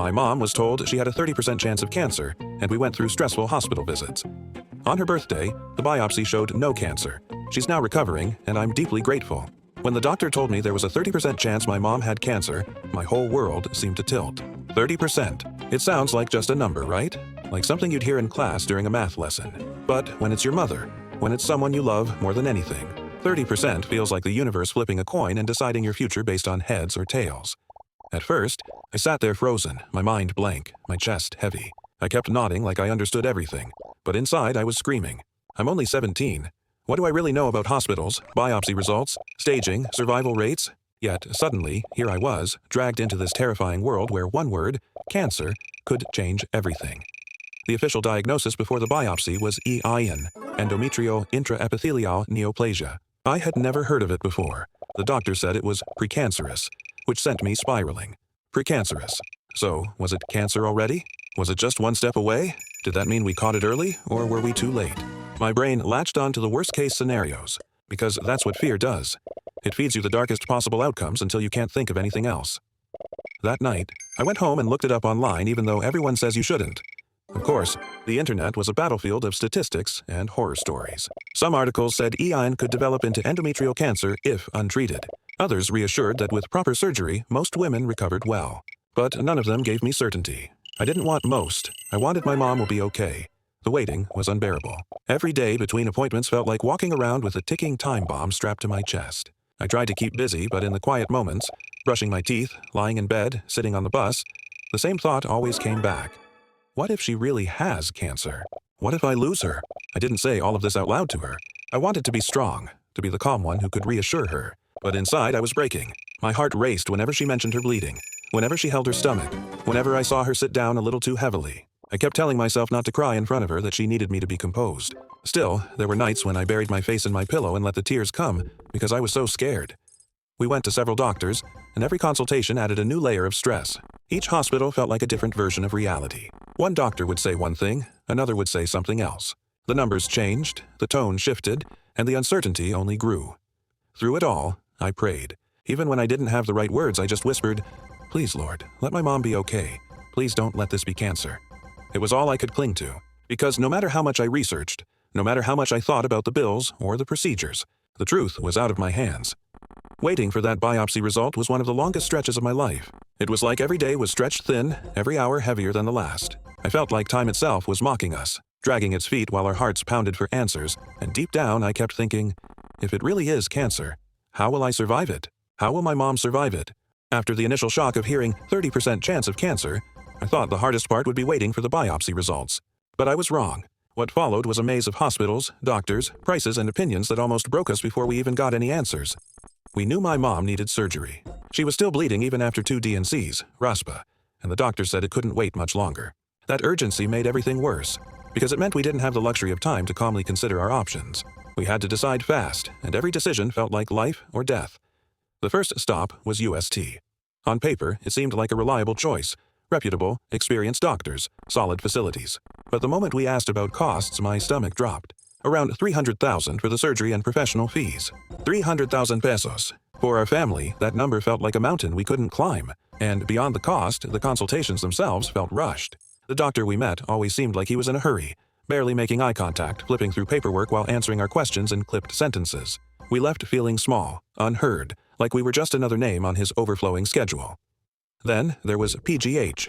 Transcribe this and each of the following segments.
My mom was told she had a 30% chance of cancer, and we went through stressful hospital visits. On her birthday, the biopsy showed no cancer. She's now recovering, and I'm deeply grateful. When the doctor told me there was a 30% chance my mom had cancer, my whole world seemed to tilt. 30%. It sounds like just a number, right? Like something you'd hear in class during a math lesson. But when it's your mother, when it's someone you love more than anything, 30% feels like the universe flipping a coin and deciding your future based on heads or tails. At first, I sat there frozen, my mind blank, my chest heavy. I kept nodding like I understood everything, but inside I was screaming. I'm only 17. What do I really know about hospitals, biopsy results, staging, survival rates? Yet, suddenly, here I was, dragged into this terrifying world where one word, cancer, could change everything. The official diagnosis before the biopsy was EIN, endometrial intraepithelial neoplasia. I had never heard of it before. The doctor said it was precancerous, which sent me spiraling. Precancerous. So, was it cancer already? Was it just one step away? Did that mean we caught it early, or were we too late? My brain latched on to the worst-case scenarios, because that's what fear does. It feeds you the darkest possible outcomes until you can't think of anything else. That night, I went home and looked it up online even though everyone says you shouldn't. Of course, the internet was a battlefield of statistics and horror stories. Some articles said EIN could develop into endometrial cancer if untreated. Others reassured that with proper surgery, most women recovered well. But none of them gave me certainty. I didn't want most. I wanted my mom will be okay. The waiting was unbearable. Every day between appointments felt like walking around with a ticking time bomb strapped to my chest. I tried to keep busy, but in the quiet moments, brushing my teeth, lying in bed, sitting on the bus, the same thought always came back. What if she really has cancer? What if I lose her? I didn't say all of this out loud to her. I wanted to be strong, to be the calm one who could reassure her. But inside I was breaking. My heart raced whenever she mentioned her bleeding, whenever she held her stomach, whenever I saw her sit down a little too heavily. I kept telling myself not to cry in front of her, that she needed me to be composed. Still, there were nights when I buried my face in my pillow and let the tears come because I was so scared. We went to several doctors, and every consultation added a new layer of stress. Each hospital felt like a different version of reality. One doctor would say one thing, another would say something else. The numbers changed, the tone shifted, and the uncertainty only grew. Through it all, I prayed. Even when I didn't have the right words, I just whispered, "Please, Lord, let my mom be okay. Please don't let this be cancer." It was all I could cling to, because no matter how much I researched, no matter how much I thought about the bills or the procedures, the truth was out of my hands. Waiting for that biopsy result was one of the longest stretches of my life. It was like every day was stretched thin, every hour heavier than the last. I felt like time itself was mocking us, dragging its feet while our hearts pounded for answers, and deep down I kept thinking, if it really is cancer, how will I survive it? How will my mom survive it? After the initial shock of hearing 30% chance of cancer, I thought the hardest part would be waiting for the biopsy results. But I was wrong. What followed was a maze of hospitals, doctors, prices, and opinions that almost broke us before we even got any answers. We knew my mom needed surgery. She was still bleeding even after 2 DNCs, RASPA, and the doctor said it couldn't wait much longer. That urgency made everything worse, because it meant we didn't have the luxury of time to calmly consider our options. We had to decide fast, and every decision felt like life or death. The first stop was UST. On paper, it seemed like a reliable choice. Reputable, experienced doctors, solid facilities. But the moment we asked about costs, my stomach dropped. Around $300,000 for the surgery and professional fees. 300,000 pesos. For our family, that number felt like a mountain we couldn't climb. And beyond the cost, the consultations themselves felt rushed. The doctor we met always seemed like he was in a hurry, barely making eye contact, flipping through paperwork while answering our questions in clipped sentences. We left feeling small, unheard, like we were just another name on his overflowing schedule. Then there was PGH.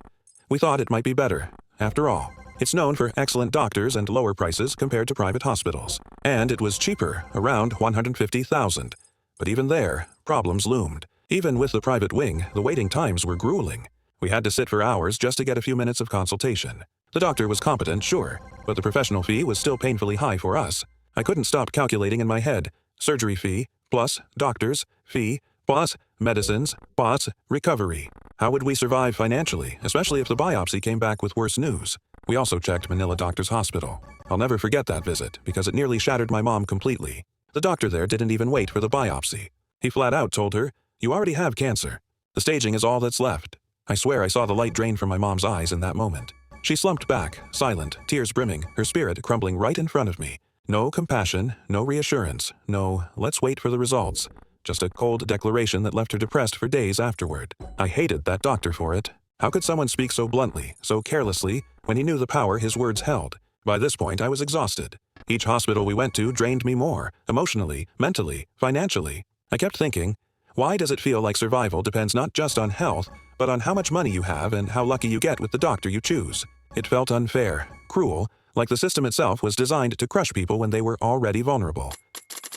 We thought it might be better. After all, it's known for excellent doctors and lower prices compared to private hospitals. And it was cheaper, around $150,000. But even there, problems loomed. Even with the private wing, the waiting times were grueling. We had to sit for hours just to get a few minutes of consultation. The doctor was competent, sure, but the professional fee was still painfully high for us. I couldn't stop calculating in my head. Surgery fee, plus doctors, fee, plus medicines, plus recovery. How would we survive financially, especially if the biopsy came back with worse news? We also checked Manila Doctors Hospital. I'll never forget that visit, because it nearly shattered my mom completely. The doctor there didn't even wait for the biopsy. He flat out told her, "You already have cancer. The staging is all that's left." I swear I saw the light drain from my mom's eyes in that moment. She slumped back, silent, tears brimming, her spirit crumbling right in front of me. No compassion, no reassurance, no, let's wait for the results. Just a cold declaration that left her depressed for days afterward. I hated that doctor for it. How could someone speak so bluntly, so carelessly, when he knew the power his words held? By this point, I was exhausted. Each hospital we went to drained me more, emotionally, mentally, financially. I kept thinking, why does it feel like survival depends not just on health, but on how much money you have and how lucky you get with the doctor you choose? It felt unfair, cruel, like the system itself was designed to crush people when they were already vulnerable.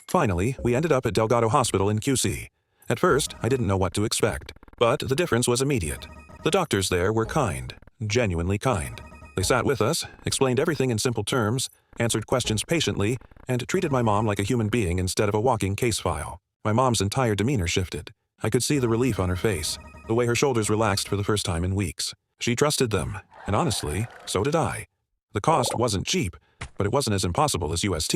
Finally, we ended up at Delgado Hospital in QC. At first, I didn't know what to expect, but the difference was immediate. The doctors there were kind, genuinely kind. They sat with us, explained everything in simple terms, answered questions patiently, and treated my mom like a human being instead of a walking case file. My mom's entire demeanor shifted. I could see the relief on her face, the way her shoulders relaxed for the first time in weeks. She trusted them, and honestly, so did I. The cost wasn't cheap, but it wasn't as impossible as UST,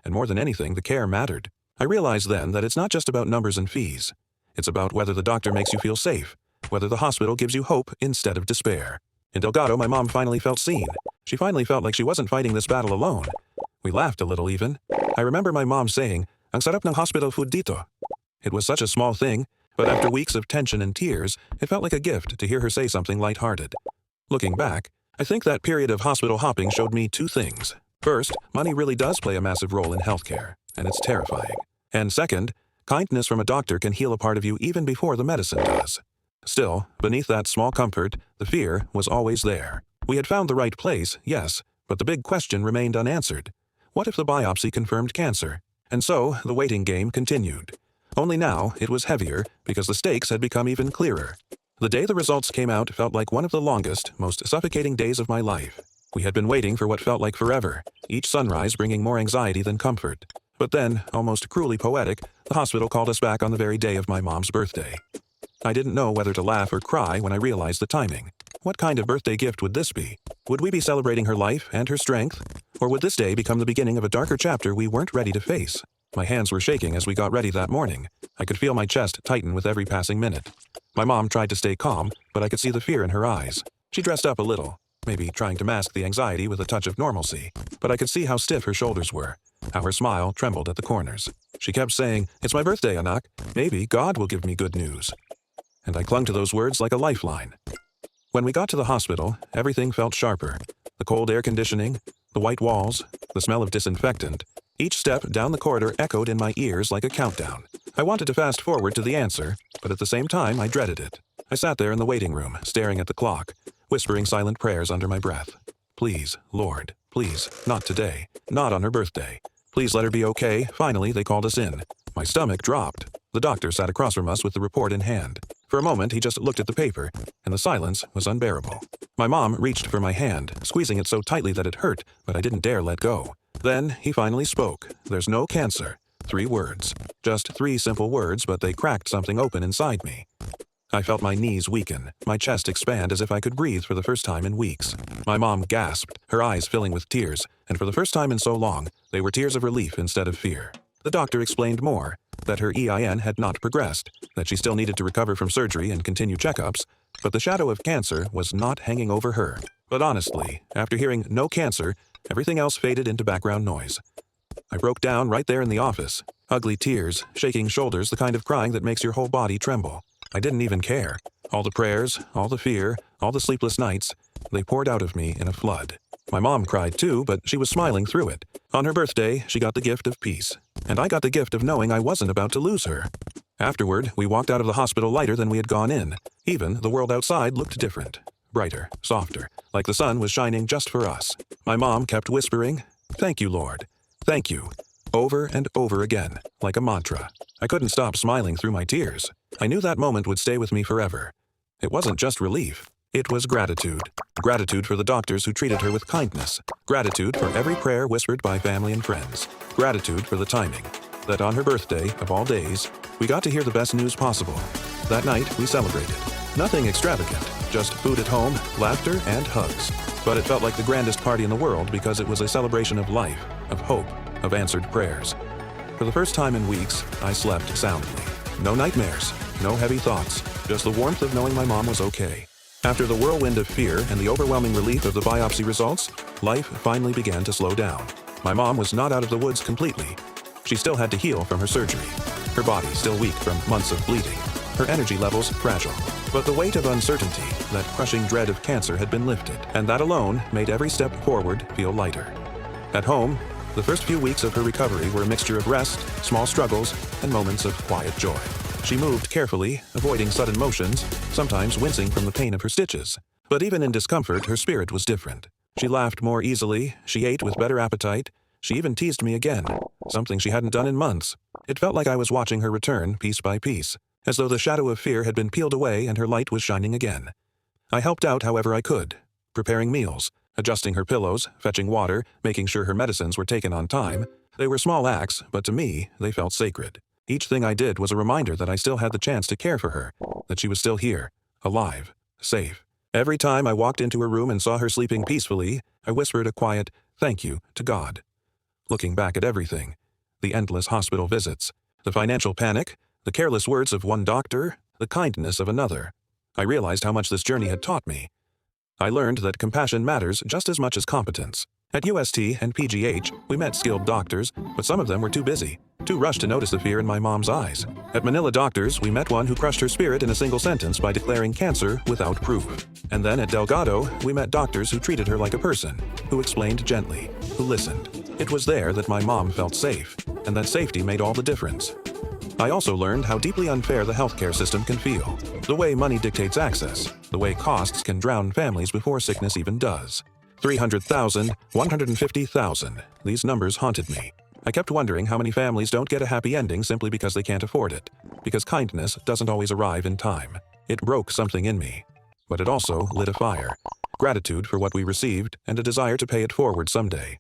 and more than anything, the care mattered. I realized then that it's not just about numbers and fees. It's about whether the doctor makes you feel safe, whether the hospital gives you hope instead of despair. In Delgado, my mom finally felt seen. She finally felt like she wasn't fighting this battle alone. We laughed a little even. I remember my mom saying, "Ang sarap ng hospital food dito." It was such a small thing, but after weeks of tension and tears, it felt like a gift to hear her say something lighthearted. Looking back, I think that period of hospital hopping showed me two things. First, money really does play a massive role in healthcare, and it's terrifying. And second, kindness from a doctor can heal a part of you even before the medicine does. Still, beneath that small comfort, the fear was always there. We had found the right place, yes, but the big question remained unanswered. What if the biopsy confirmed cancer? And so, the waiting game continued. Only now, it was heavier because the stakes had become even clearer. The day the results came out felt like one of the longest, most suffocating days of my life. We had been waiting for what felt like forever, each sunrise bringing more anxiety than comfort. But then, almost cruelly poetic, the hospital called us back on the very day of my mom's birthday. I didn't know whether to laugh or cry when I realized the timing. What kind of birthday gift would this be? Would we be celebrating her life and her strength? Or would this day become the beginning of a darker chapter we weren't ready to face? My hands were shaking as we got ready that morning. I could feel my chest tighten with every passing minute. My mom tried to stay calm, but I could see the fear in her eyes. She dressed up a little, maybe trying to mask the anxiety with a touch of normalcy, but I could see how stiff her shoulders were, how her smile trembled at the corners. She kept saying, "It's my birthday, Anak. Maybe God will give me good news." And I clung to those words like a lifeline. When we got to the hospital, everything felt sharper. The cold air conditioning, the white walls, the smell of disinfectant. Each step down the corridor echoed in my ears like a countdown. I wanted to fast forward to the answer, but at the same time I dreaded it. I sat there in the waiting room, staring at the clock, whispering silent prayers under my breath. Please, Lord, please, not today, not on her birthday. Please let her be okay. Finally, they called us in. My stomach dropped. The doctor sat across from us with the report in hand. For a moment, he just looked at the paper, and the silence was unbearable. My mom reached for my hand, squeezing it so tightly that it hurt, but I didn't dare let go. Then, he finally spoke. "There's no cancer." 3 words. Just 3 simple words, but they cracked something open inside me. I felt my knees weaken, my chest expand as if I could breathe for the first time in weeks. My mom gasped, her eyes filling with tears, and for the first time in so long, they were tears of relief instead of fear. The doctor explained more, that her EIN had not progressed, that she still needed to recover from surgery and continue checkups, but the shadow of cancer was not hanging over her. But honestly, after hearing "no cancer," everything else faded into background noise. I broke down right there in the office. Ugly tears, shaking shoulders, the kind of crying that makes your whole body tremble. I didn't even care. All the prayers, all the fear, all the sleepless nights, they poured out of me in a flood. My mom cried too, but she was smiling through it. On her birthday, she got the gift of peace. And I got the gift of knowing I wasn't about to lose her. Afterward, we walked out of the hospital lighter than we had gone in. Even the world outside looked different. Brighter, softer, like the sun was shining just for us. My mom kept whispering, "Thank you, Lord. Thank you." Over and over again, like a mantra. I couldn't stop smiling through my tears. I knew that moment would stay with me forever. It wasn't just relief. It was gratitude. Gratitude for the doctors who treated her with kindness. Gratitude for every prayer whispered by family and friends. Gratitude for the timing. That on her birthday, of all days, we got to hear the best news possible. That night, we celebrated. Nothing extravagant, just food at home, laughter, and hugs. But it felt like the grandest party in the world because it was a celebration of life, of hope, of answered prayers. For the first time in weeks, I slept soundly. No nightmares, no heavy thoughts, just the warmth of knowing my mom was okay. After the whirlwind of fear and the overwhelming relief of the biopsy results, life finally began to slow down. My mom was not out of the woods completely. She still had to heal from her surgery. Her body still weak from months of bleeding. Her energy levels fragile. But the weight of uncertainty, that crushing dread of cancer, had been lifted, and that alone made every step forward feel lighter. At home, the first few weeks of her recovery were a mixture of rest, small struggles, and moments of quiet joy. She moved carefully, avoiding sudden motions, sometimes wincing from the pain of her stitches. But even in discomfort, her spirit was different. She laughed more easily, she ate with better appetite, she even teased me again, something she hadn't done in months. It felt like I was watching her return piece by piece, as though the shadow of fear had been peeled away and her light was shining again. I helped out however I could, preparing meals, adjusting her pillows, fetching water, making sure her medicines were taken on time. They were small acts, but to me, they felt sacred. Each thing I did was a reminder that I still had the chance to care for her, that she was still here, alive, safe. Every time I walked into her room and saw her sleeping peacefully, I whispered a quiet thank you to God. Looking back at everything, the endless hospital visits, the financial panic, the careless words of one doctor, the kindness of another, I realized how much this journey had taught me. I learned that compassion matters just as much as competence. At UST and PGH, we met skilled doctors, but some of them were too busy, too rushed to notice the fear in my mom's eyes. At Manila Doctors, we met one who crushed her spirit in a single sentence by declaring cancer without proof. And then at Delgado, we met doctors who treated her like a person, who explained gently, who listened. It was there that my mom felt safe, and that safety made all the difference. I also learned how deeply unfair the healthcare system can feel, the way money dictates access, the way costs can drown families before sickness even does. 300,000, 150,000, these numbers haunted me. I kept wondering how many families don't get a happy ending simply because they can't afford it, because kindness doesn't always arrive in time. It broke something in me, but it also lit a fire, gratitude for what we received and a desire to pay it forward someday.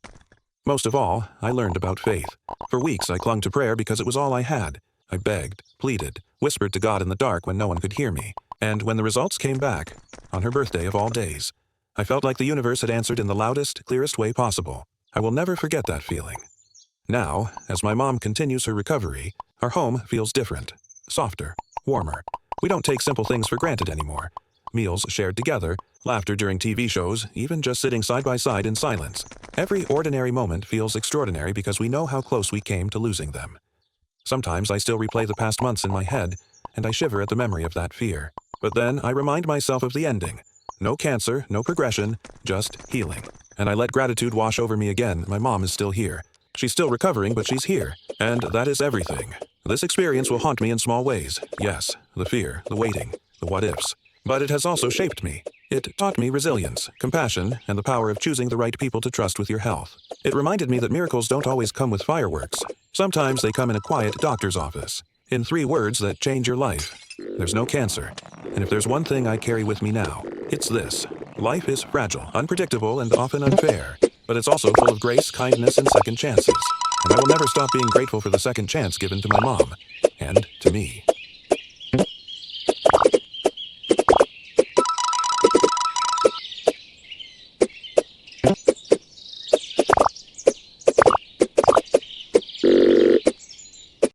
Most of all, I learned about faith. For weeks I clung to prayer because it was all I had. I begged, pleaded, whispered to God in the dark when no one could hear me. And when the results came back, on her birthday of all days, I felt like the universe had answered in the loudest, clearest way possible. I will never forget that feeling. Now, as my mom continues her recovery, our home feels different, softer, warmer. We don't take simple things for granted anymore. Meals shared together, laughter during TV shows, even just sitting side by side in silence. Every ordinary moment feels extraordinary because we know how close we came to losing them. Sometimes I still replay the past months in my head, and I shiver at the memory of that fear. But then I remind myself of the ending. No cancer, no progression, just healing. And I let gratitude wash over me again. My mom is still here. She's still recovering, but she's here. And that is everything. This experience will haunt me in small ways. Yes, the fear, the waiting, the what-ifs. But it has also shaped me. It taught me resilience, compassion, and the power of choosing the right people to trust with your health. It reminded me that miracles don't always come with fireworks. Sometimes they come in a quiet doctor's office, in 3 words that change your life. There's no cancer. And if there's one thing I carry with me now, it's this. Life is fragile, unpredictable, and often unfair. But it's also full of grace, kindness, and second chances. And I will never stop being grateful for the second chance given to my mom. And to me.